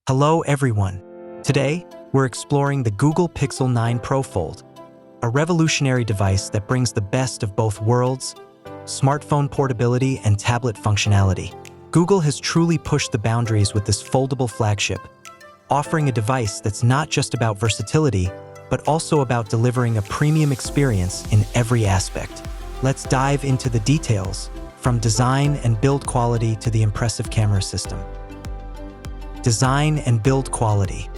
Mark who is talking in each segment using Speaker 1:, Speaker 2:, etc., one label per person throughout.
Speaker 1: Hello everyone. Today, we're exploring the Google Pixel 9 Pro Fold, a revolutionary device that brings the best of both worlds, smartphone portability and tablet functionality. Google has truly pushed the boundaries with this foldable flagship, offering a device that's not just about versatility, but also about delivering a premium experience in every aspect. Let's dive into the details, from design and build quality to the impressive camera system. Design and build quality.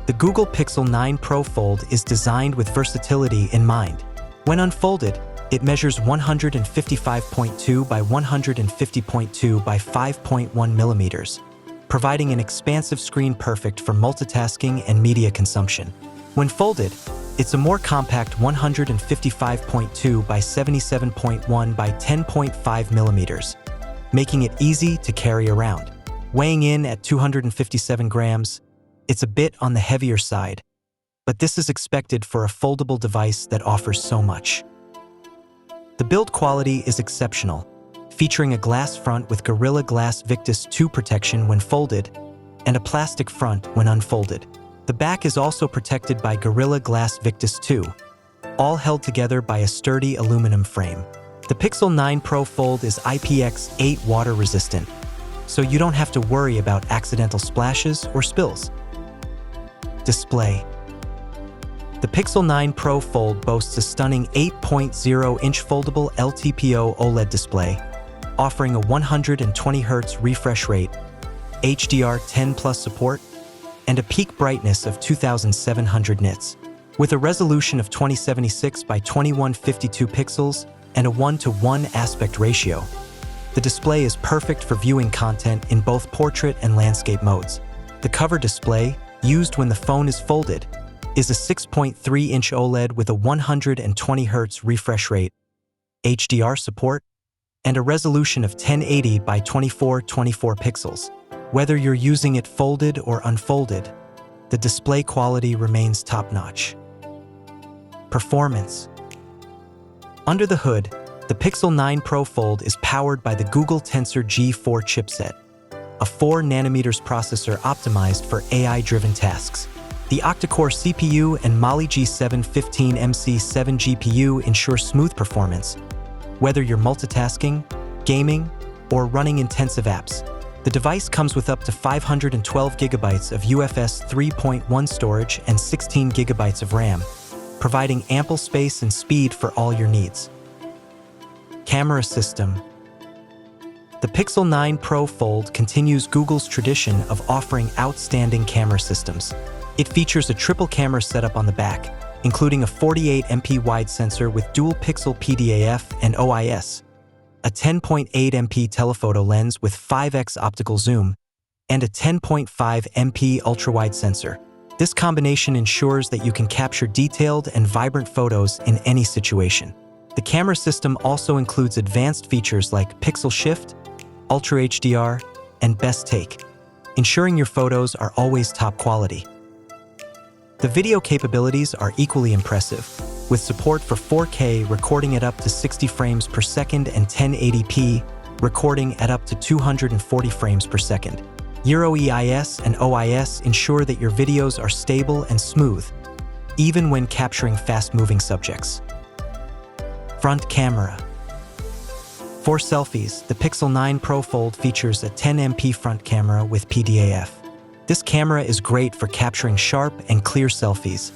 Speaker 1: The Google Pixel 9 Pro Fold is designed with versatility in mind. When unfolded, it measures 155.2 by 150.2 by 5.1 millimeters, providing an expansive screen perfect for multitasking and media consumption. When folded, it's a more compact 155.2 by 77.1 by 10.5 millimeters, making it easy to carry around. Weighing in at 257 grams, it's a bit on the heavier side, but this is expected for a foldable device that offers so much. The build quality is exceptional, featuring a glass front with Gorilla Glass Victus 2 protection when folded and a plastic front when unfolded. The back is also protected by Gorilla Glass Victus 2, all held together by a sturdy aluminum frame. The Pixel 9 Pro Fold is IPX8 water resistant, so you don't have to worry about accidental splashes or spills. Display. The Pixel 9 Pro Fold boasts a stunning 8.0-inch foldable LTPO OLED display, offering a 120Hz refresh rate, HDR10+ support, and a peak brightness of 2700 nits. With a resolution of 2076 by 2152 pixels and a 1:1 aspect ratio, the display is perfect for viewing content in both portrait and landscape modes. The cover display, used when the phone is folded, is a 6.3-inch OLED with a 120Hz refresh rate, HDR support, and a resolution of 1080 by 2424 pixels. Whether you're using it folded or unfolded, the display quality remains top-notch. Performance. Under the hood, the Pixel 9 Pro Fold is powered by the Google Tensor G4 chipset, a 4nm processor optimized for AI-driven tasks. The octa-core CPU and Mali G7 15MC7 GPU ensure smooth performance, whether you're multitasking, gaming, or running intensive apps. The device comes with up to 512 GB of UFS 3.1 storage and 16 GB of RAM, providing ample space and speed for all your needs. Camera system. The Pixel 9 Pro Fold continues Google's tradition of offering outstanding camera systems. It features a triple camera setup on the back, including a 48MP wide sensor with dual pixel PDAF and OIS, a 10.8MP telephoto lens with 5x optical zoom, and a 10.5MP ultrawide sensor. This combination ensures that you can capture detailed and vibrant photos in any situation. The camera system also includes advanced features like Pixel Shift, Ultra HDR, and Best Take, ensuring your photos are always top quality. The video capabilities are equally impressive, with support for 4K recording at up to 60 frames per second and 1080p recording at up to 240 frames per second. Euro EIS and OIS ensure that your videos are stable and smooth, even when capturing fast-moving subjects. Front camera. For selfies, the Pixel 9 Pro Fold features a 10MP front camera with PDAF. This camera is great for capturing sharp and clear selfies,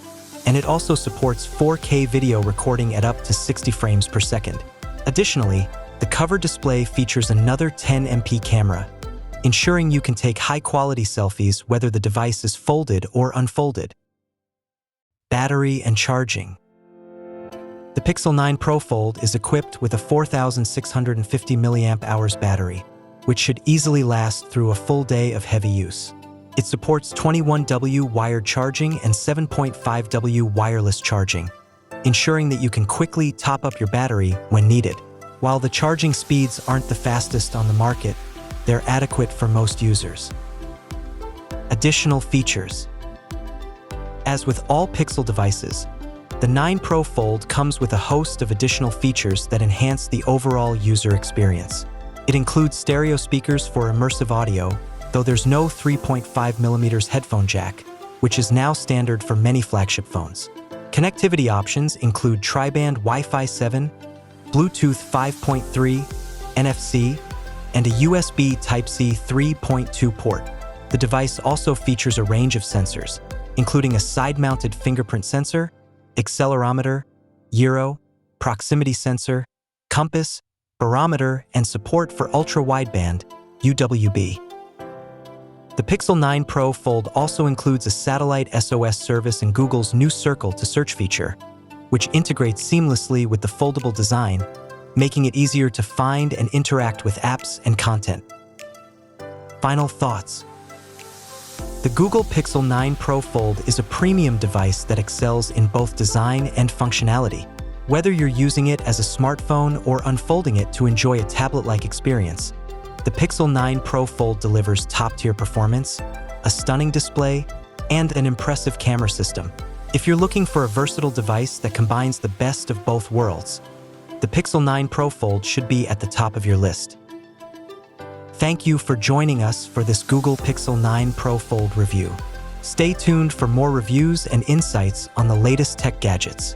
Speaker 1: and it also supports 4K video recording at up to 60 frames per second. Additionally, the cover display features another 10MP camera, ensuring you can take high-quality selfies whether the device is folded or unfolded. Battery and charging. The Pixel 9 Pro Fold is equipped with a 4,650 mAh battery, which should easily last through a full day of heavy use. It supports 21W wired charging and 7.5W wireless charging, ensuring that you can quickly top up your battery when needed. While the charging speeds aren't the fastest on the market, they're adequate for most users. Additional features. As with all Pixel devices, the 9 Pro Fold comes with a host of additional features that enhance the overall user experience. It includes stereo speakers for immersive audio, though there's no 3.5mm headphone jack, which is now standard for many flagship phones. Connectivity options include tri-band Wi-Fi 7, Bluetooth 5.3, NFC, and a USB Type-C 3.2 port. The device also features a range of sensors, including a side-mounted fingerprint sensor, accelerometer, gyro, proximity sensor, compass, barometer, and support for ultra-wideband (UWB). The Pixel 9 Pro Fold also includes a satellite SOS service and Google's new Circle to Search feature, which integrates seamlessly with the foldable design, making it easier to find and interact with apps and content. Final thoughts. The Google Pixel 9 Pro Fold is a premium device that excels in both design and functionality. Whether you're using it as a smartphone or unfolding it to enjoy a tablet-like experience, the Pixel 9 Pro Fold delivers top-tier performance, a stunning display, and an impressive camera system. If you're looking for a versatile device that combines the best of both worlds, the Pixel 9 Pro Fold should be at the top of your list. Thank you for joining us for this Google Pixel 9 Pro Fold review. Stay tuned for more reviews and insights on the latest tech gadgets.